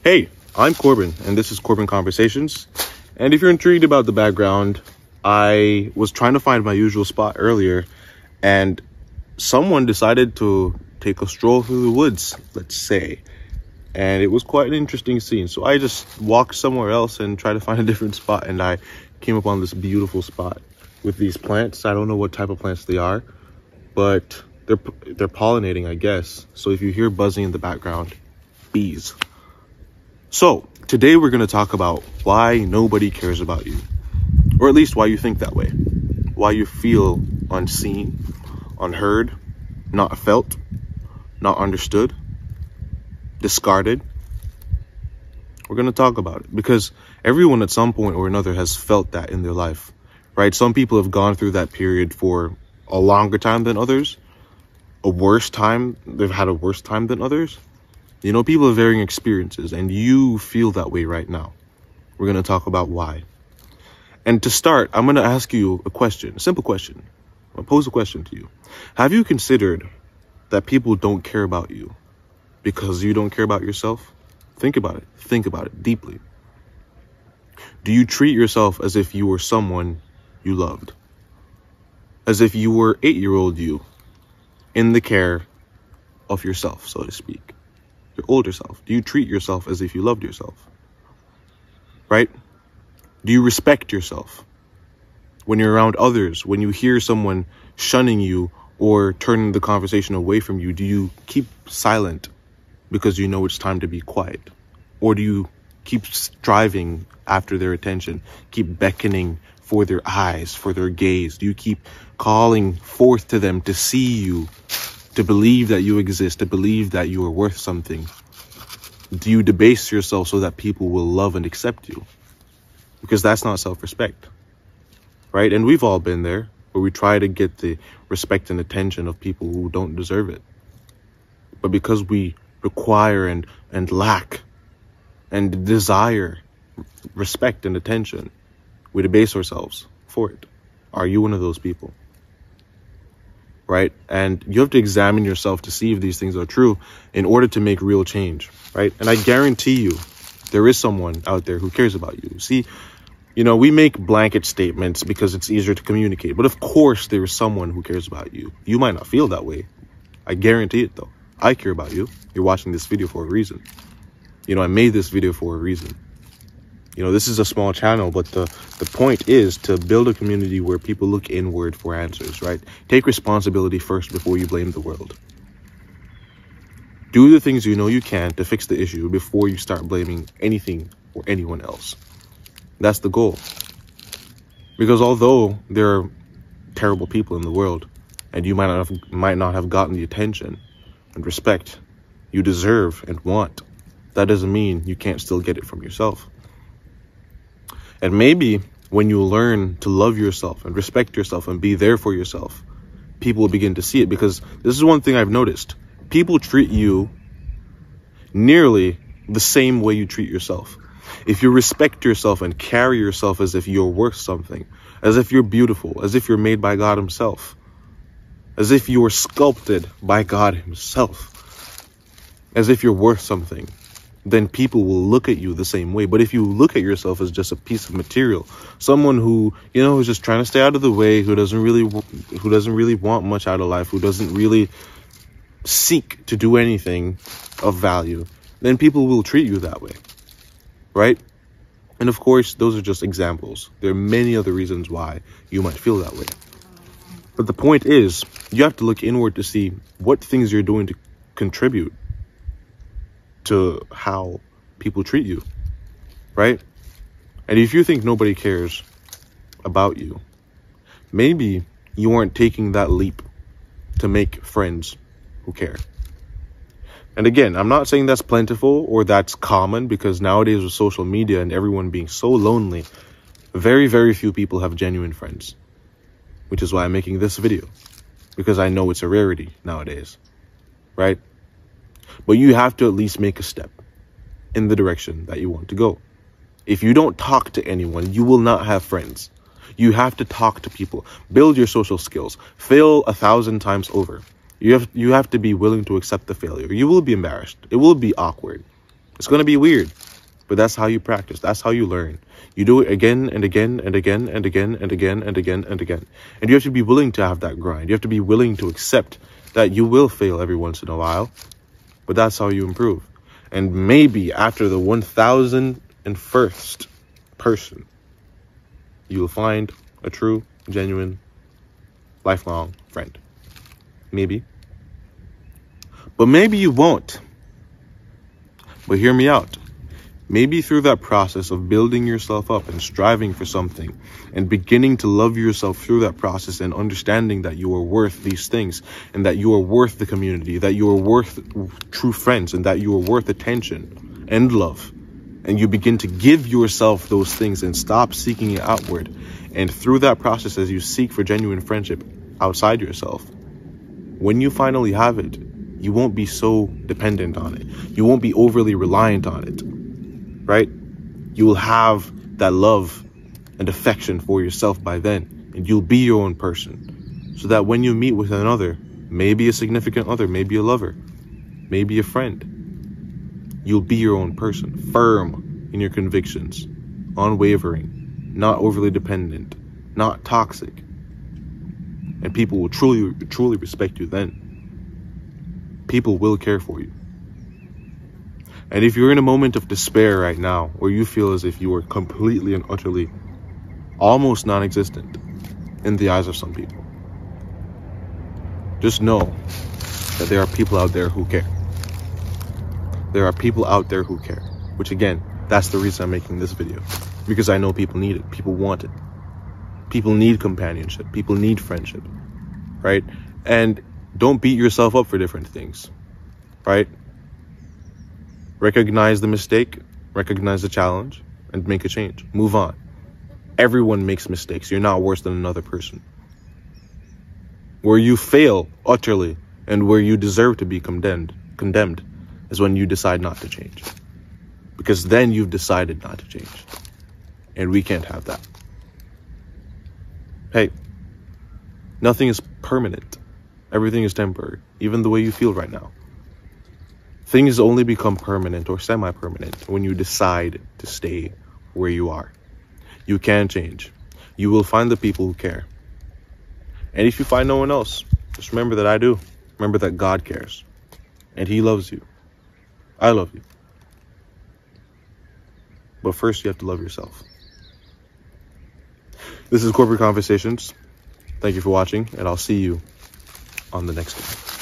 Hey, I'm Corbin, and this is Corbin Conversations. And if you're intrigued about the background, I was trying to find my usual spot earlier, and someone decided to take a stroll through the woods, let's say. And it was quite an interesting scene. So I just walked somewhere else and tried to find a different spot, and I came upon this beautiful spot with these plants. I don't know what type of plants they are, but they're pollinating, I guess. So if you hear buzzing in the background, bees. So today we're going to talk about why nobody cares about you, or at least why you think that way, why you feel unseen, unheard, not felt, not understood, discarded. We're going to talk about it because everyone at some point or another has felt that in their life, right? Some people have gone through that period for a longer time than others, they've had a worse time than others. You know, people have varying experiences, and you feel that way right now. We're going to talk about why. And to start, I'm going to ask you a question, a simple question. I'll pose a question to you. Have you considered that people don't care about you because you don't care about yourself? Think about it. Think about it deeply. Do you treat yourself as if you were someone you loved? As if you were 8-year-old you in the care of yourself, so to speak? Your older self. Do you treat yourself as if you loved yourself? Right? Do you respect yourself? When you're around others, when you hear someone shunning you or turning the conversation away from you, do you keep silent because you know it's time to be quiet? Or do you keep striving after their attention, keep beckoning for their eyes, for their gaze? Do you keep calling forth to them to see you, to believe that you exist, to believe that you are worth something? Do you debase yourself so that people will love and accept you? Because that's not self-respect, right? And we've all been there, where we try to get the respect and attention of people who don't deserve it. But because we require and lack and desire respect and attention, we debase ourselves for it. Are you one of those people? Right? And you have to examine yourself to see if these things are true in order to make real change, right? And I guarantee you, there is someone out there who cares about you. See, you know, we make blanket statements because it's easier to communicate. But of course, there is someone who cares about you. You might not feel that way. I guarantee it, though. I care about you. You're watching this video for a reason. You know, I made this video for a reason. You know, this is a small channel, but the point is to build a community where people look inward for answers, right? Take responsibility first before you blame the world. Do the things you know you can to fix the issue before you start blaming anything or anyone else. That's the goal. Because although there are terrible people in the world, and you might not have gotten the attention and respect you deserve and want, that doesn't mean you can't still get it from yourself. And maybe when you learn to love yourself and respect yourself and be there for yourself, people will begin to see it. Because this is one thing I've noticed. People treat you nearly the same way you treat yourself. If you respect yourself and carry yourself as if you're worth something, as if you're beautiful, as if you're made by God himself, as if you were sculpted by God himself, as if you're worth something, then people will look at you the same way. But if you look at yourself as just a piece of material, someone who, you know, is just trying to stay out of the way, who doesn't really want much out of life, who doesn't really seek to do anything of value, then people will treat you that way, right? And of course, those are just examples. There are many other reasons why you might feel that way. But the point is, you have to look inward to see what things you're doing to contribute to how people treat you, right? And if you think nobody cares about you, maybe you aren't taking that leap to make friends who care. And again, I'm not saying that's plentiful or that's common, because nowadays with social media and everyone being so lonely, very, very few people have genuine friends, which is why I'm making this video, because I know it's a rarity nowadays, right? But you have to at least make a step in the direction that you want to go. If you don't talk to anyone, you will not have friends. You have to talk to people, build your social skills, fail 1,000 times over. You have to be willing to accept the failure. You will be embarrassed. It will be awkward. It's going to be weird, but that's how you practice. That's how you learn. You do it again and again and again and again and again and again and again. And you have to be willing to have that grind. You have to be willing to accept that you will fail every once in a while, but that's how you improve. And maybe after the 1001st person, you will find a true, genuine, lifelong friend. Maybe. But maybe you won't. But hear me out. Maybe through that process of building yourself up and striving for something and beginning to love yourself through that process and understanding that you are worth these things and that you are worth the community, that you are worth true friends and that you are worth attention and love. And you begin to give yourself those things and stop seeking it outward. And through that process, as you seek for genuine friendship outside yourself, when you finally have it, you won't be so dependent on it. You won't be overly reliant on it, right? You will have that love and affection for yourself by then, and you'll be your own person. So that when you meet with another, maybe a significant other, maybe a lover, maybe a friend, you'll be your own person, firm in your convictions, unwavering, not overly dependent, not toxic. And people will truly respect you then. People will care for you. And if you're in a moment of despair right now, or you feel as if you are completely and utterly almost non-existent in the eyes of some people, just know that there are people out there who care. There are people out there who care, which again, that's the reason I'm making this video, because I know people need it. People want it. People need companionship. People need friendship, right? And don't beat yourself up for different things, right? Recognize the mistake, recognize the challenge, and make a change. Move on. Everyone makes mistakes. You're not worse than another person. Where you fail utterly and where you deserve to be condemned is when you decide not to change. Because then you've decided not to change. And we can't have that. Hey, nothing is permanent. Everything is temporary, even the way you feel right now. Things only become permanent or semi-permanent when you decide to stay where you are. You can change. You will find the people who care. And if you find no one else, just remember that I do. Remember that God cares. And He loves you. I love you. But first you have to love yourself. This is Corporate Conversations. Thank you for watching, and I'll see you on the next one.